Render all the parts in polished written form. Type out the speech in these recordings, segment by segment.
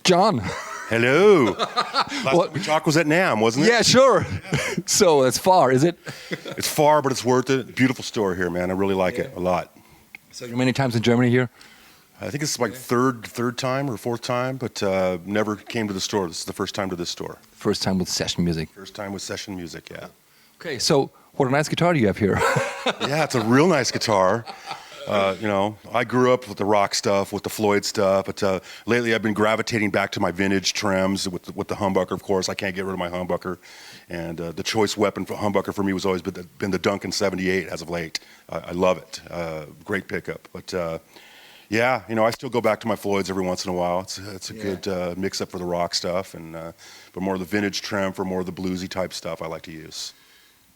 John. Hello. Last time we talked was at NAMM, wasn't it? Yeah, sure. So it's far, is it? It's far, but it's worth it. Beautiful store here, man. I really like it a lot. So you're many times in Germany here? I think it's like third time or fourth time, but never came to the store. This is the first time to this store. First time with session music. First time with session music, yeah. Okay, so what a nice guitar do you have here? Yeah, it's a real nice guitar. I grew up with the rock stuff, with the Floyd stuff, but lately I've been gravitating back to my vintage trims with the humbucker, of course. I can't get rid of my humbucker. And the choice weapon for humbucker for me was always been the Duncan 78 as of late. I love it. Great pickup. But yeah, I still go back to my Floyds every once in a while. It's a good mix-up for the rock stuff, but more of the vintage trim for more of the bluesy type stuff I like to use.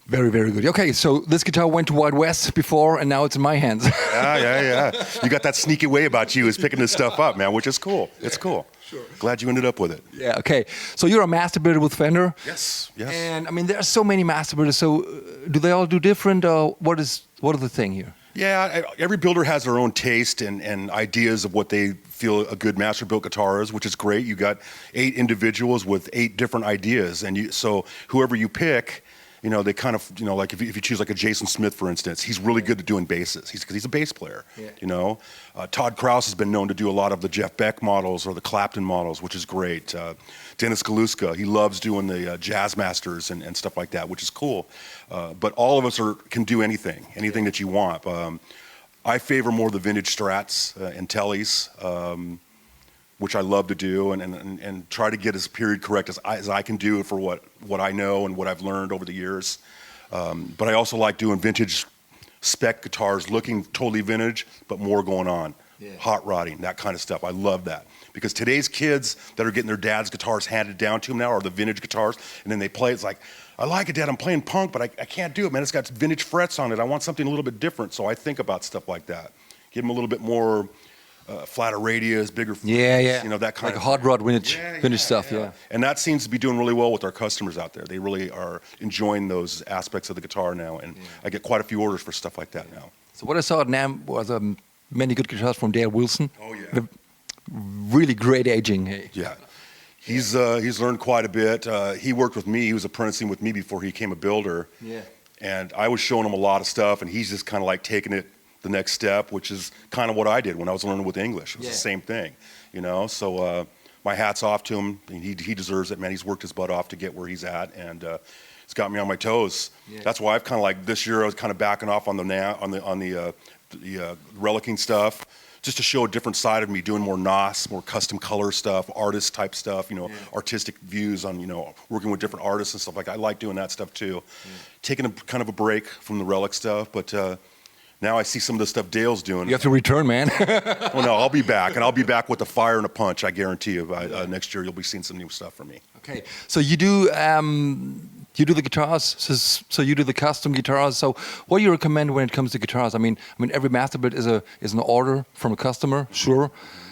Very, very good. Okay, so this guitar went to Wild West before, and now it's in my hands. Yeah. You got that sneaky way about you is picking this stuff up, man, which is cool. Yeah, it's cool. Sure. Glad you ended up with it. Yeah, okay. So you're a Masterbuilder with Fender? Yes. And, there are so many Masterbuilders, so do they all do different, or what are the thing here? Yeah, every builder has their own taste and ideas of what they feel a good Masterbuilt guitar is, which is great. You got 8 individuals with 8 different ideas, and so whoever you pick, they kind of, like if you choose like a Jason Smith, for instance, he's really good at doing basses. He's a bass player, Todd Krause has been known to do a lot of the Jeff Beck models or the Clapton models, which is great. Dennis Galuska, he loves doing the Jazz Masters and stuff like that, which is cool. But all of us can do anything that you want. I favor more the vintage Strats and Tellys, which I love to do, and try to get as period correct as I can do for what I know and what I've learned over the years. But I also like doing vintage spec guitars, looking totally vintage, but more going on. Yeah. Hot rodding, that kind of stuff. I love that. Because today's kids that are getting their dad's guitars handed down to them now are the vintage guitars, and then they play, it's like, I like it, Dad, I'm playing punk, but I can't do it, man. It's got vintage frets on it. I want something a little bit different, so I think about stuff like that. Give them a little bit more flatter radius, bigger frets, that kind like of a hot rod vintage stuff, yeah. And that seems to be doing really well with our customers out there. They really are enjoying those aspects of the guitar now, and I get quite a few orders for stuff like that now. So what I saw at NAMM was many good guitars from Dale Wilson. Oh, yeah. Really great aging. Hey. Yeah. He's learned quite a bit. He worked with me. He was apprenticing with me before he became a builder. Yeah. And I was showing him a lot of stuff, and he's just kind of like taking it the next step, which is kind of what I did when I was learning with English. It was the same thing, So my hat's off to him. He deserves it, man. He's worked his butt off to get where he's at, and it's got me on my toes. Yeah. That's why I've kind of like this year I was kind of backing off on the relicking stuff, just to show a different side of me, doing more NOS, more custom color stuff, artist type stuff, artistic views on, working with different artists and stuff like that. I like doing that stuff too. Yeah. Taking kind of a break from the relic stuff, but now I see some of the stuff Dale's doing. You have to return, man. Well, no, I'll be back, and I'll be back with a fire and a punch, I guarantee you. Next year you'll be seeing some new stuff from me. Okay. So you do the guitars, so you do the custom guitars. So what do you recommend when it comes to guitars? I mean, every Masterbuild is an order from a customer, sure.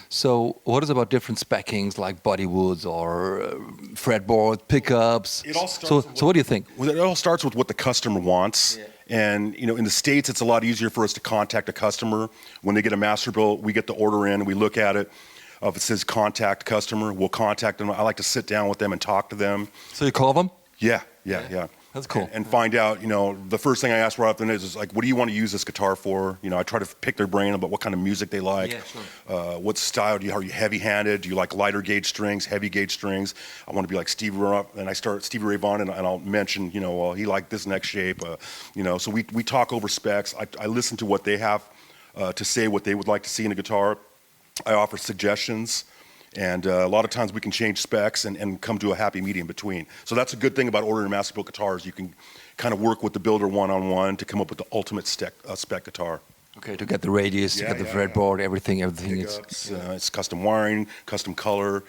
So what is about different speccings like body woods or fretboard, pickups? It all starts so what do you think? Well, it all starts with what the customer wants. Yeah. And in the States, it's a lot easier for us to contact a customer. When they get a Masterbuild, we get the order in, we look at it. If it says contact customer, we'll contact them. I like to sit down with them and talk to them. So you call them? Yeah. That's cool. And find out, the first thing I ask right up then is like, what do you want to use this guitar for? I try to pick their brain about what kind of music they like. Yeah, sure. What style are you heavy-handed? Do you like lighter gauge strings, heavy gauge strings? I want to be like Stevie Ray Vaughan, and I'll mention, he liked this neck shape. So we talk over specs. I listen to what they have to say, what they would like to see in a guitar. I offer suggestions. And a lot of times we can change specs and come to a happy medium between. So that's a good thing about ordering Masterbuilt guitars. You can kind of work with the builder one-on-one to come up with the ultimate spec guitar. Okay, to get the radius, to get the fretboard, everything. Pickups, it's custom wiring, custom color,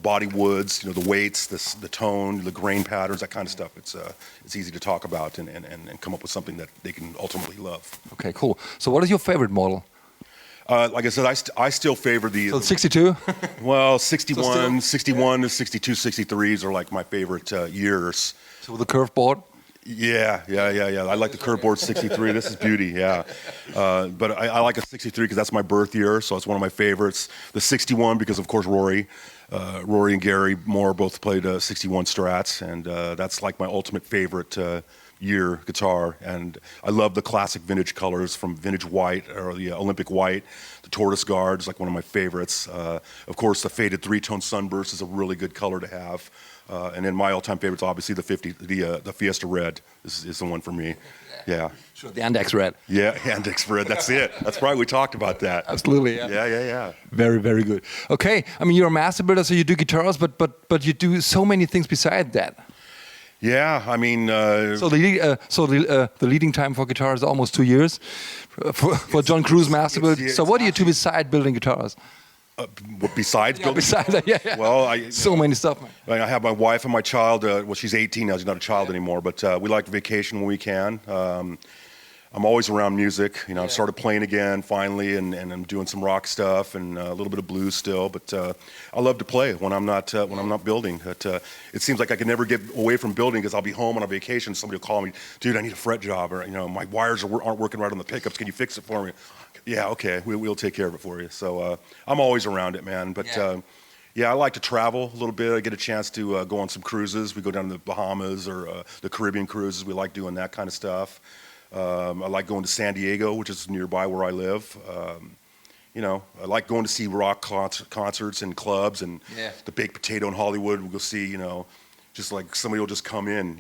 body woods, the weights, the tone, the grain patterns, that kind of stuff. It's easy to talk about and come up with something that they can ultimately love. Okay, cool. So what is your favorite model? Like I said, I still favor the... So 62? Well, 61 to 62, 63s are like my favorite years. So with the curved board? Yeah. I like the Curveboard 63. This is beauty, yeah. But I like a 63 because that's my birth year, so it's one of my favorites. The 61 because, of course, Rory and Gary Moore both played 61 Strats, and that's like my ultimate favorite year guitar. And I love the classic vintage colors from vintage white or the Olympic white. The tortoise guard is like one of my favorites. Of course, the faded three-tone sunburst is a really good color to have. And then my all-time favorites, obviously, the Fiesta Red is the one for me. Yeah. Sure, the Index Red. Yeah, Index Red. That's it. That's right. We talked about that. Absolutely. Yeah. Yeah. Very, very good. Okay. I mean, you're a master builder, so you do guitars, but you do so many things beside that. Yeah, I mean. So the leading time for guitar is almost 2 years for John Cruz Masterbuilder. So what do you do beside building guitars? Besides building? Besides that, yeah. Well, so many stuff, man. I have my wife and my child. Well, she's 18 now. She's not a child anymore, but we like to vacation when we can. I'm always around music. You know, I've started playing again finally, and I'm doing some rock stuff and a little bit of blues still. But I love to play when I'm not building. It seems like I can never get away from building because I'll be home on a vacation. Somebody will call me, dude, I need a fret job, or my wires aren't working right on the pickups. Can you fix it for me? Yeah, okay, we'll take care of it for you. So I'm always around it, man. But yeah, I like to travel a little bit. I get a chance to go on some cruises. We go down to the Bahamas or the Caribbean cruises. We like doing that kind of stuff. I like going to San Diego, which is nearby where I live. I like going to see rock concerts and clubs and the Baked Potato in Hollywood. We'll go see, just like somebody will just come in,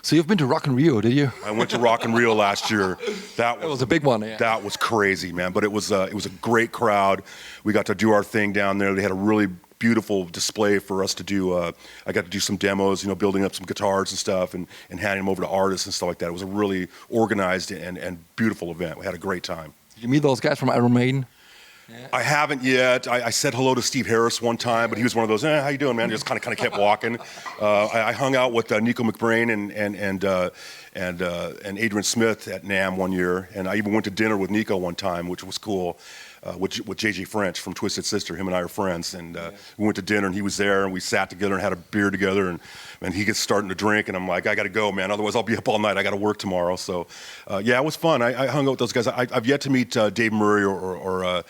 So you've been to Rock in Rio, did you? I went to Rock in Rio last year. That was a big one. Yeah. That was crazy, man. But it was a great crowd. We got to do our thing down there. They had a really beautiful display for us to do. I got to do some demos, building up some guitars and stuff and handing them over to artists and stuff like that. It was a really organized and beautiful event. We had a great time. Did you meet those guys from Iron Maiden? Yeah. I haven't yet. I said hello to Steve Harris one time, but he was one of those, how you doing, man? Just kind of kept walking. I hung out with Nico McBrain and Adrian Smith at NAMM one year, and I even went to dinner with Nico one time, which was cool. With JJ French from Twisted Sister. Him and I are friends, and we went to dinner, and he was there, and we sat together and had a beer together, and he gets starting to drink, and I'm like, I got to go, man, otherwise I'll be up all night. I got to work tomorrow. So, yeah, it was fun. I hung out with those guys. I've yet to meet Dave Murray or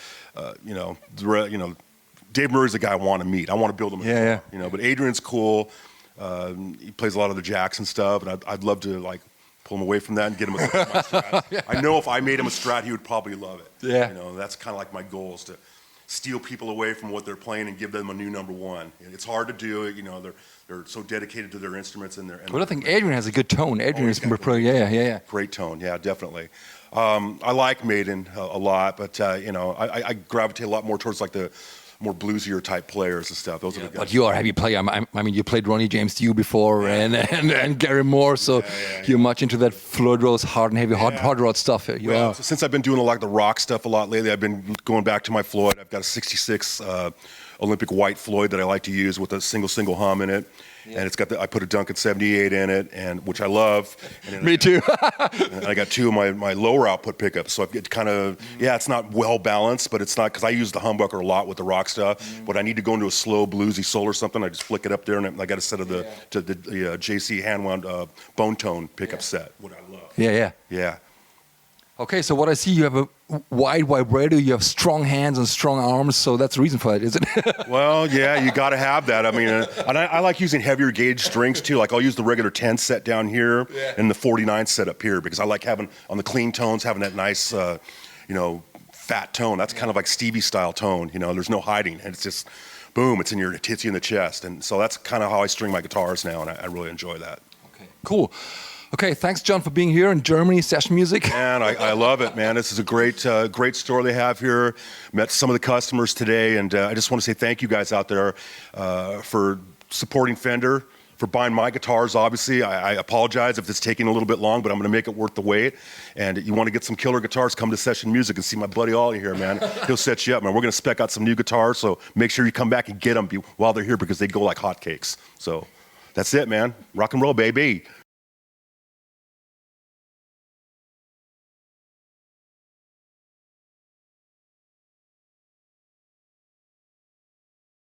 Dave Murray's the guy I want to meet. I want to build him a guitar, But Adrian's cool. He plays a lot of the jacks and stuff, and I'd love to pull him away from that and get him a Strat. I know if I made him a Strat, he would probably love it. Yeah. That's kind of like my goal is to steal people away from what they're playing and give them a new number one. It's hard to do it. They're so dedicated to their instruments and their. Well, I think Adrian has a good tone. Adrian is pretty. Yeah. Great tone. Yeah, definitely. I like Maiden a lot, but I gravitate a lot more towards the more bluesier type players and stuff. Those are the guys. But you are a heavy player. I mean, you played Ronnie James Dio before and Gary Moore, so you're much into that Floyd Rose hard and heavy hard rod stuff. So since I've been doing a lot of the rock stuff a lot lately, I've been going back to my Floyd. I've got a 66 Olympic white Floyd that I like to use with a single hum in it. And it's got I put a Duncan 78 in it, and which I love. And Me too. And I got two of my lower output pickups, so it kind of it's not well balanced, but it's not because I use the humbucker a lot with the rock stuff. But I need to go into a slow bluesy soul or something. I just flick it up there, and I got a set of the JC hand wound bone tone pickup set. What I love. Yeah. Okay, so what I see, you have a wide vibrato, you have strong hands and strong arms, so that's the reason for it, isn't it? Well, yeah, you got to have that. I mean, and I like using heavier gauge strings too. Like I'll use the regular 10 set down here and the 49 set up here because I like having on the clean tones, having that nice, fat tone. That's kind of like Stevie style tone. There's no hiding, and it's just boom, it hits you in the chest, and so that's kind of how I string my guitars now, and I really enjoy that. Okay, cool. Okay, thanks, John, for being here in Germany, session music. Man, I love it, man. This is a great store they have here. Met some of the customers today, and I just want to say thank you guys out there for supporting Fender, for buying my guitars, obviously. I apologize if it's taking a little bit long, but I'm going to make it worth the wait. And you want to get some killer guitars, come to Session Music and see my buddy Olli here, man. He'll set you up, man. We're going to spec out some new guitars, so make sure you come back and get them while they're here because they go like hotcakes. So that's it, man. Rock and roll, baby.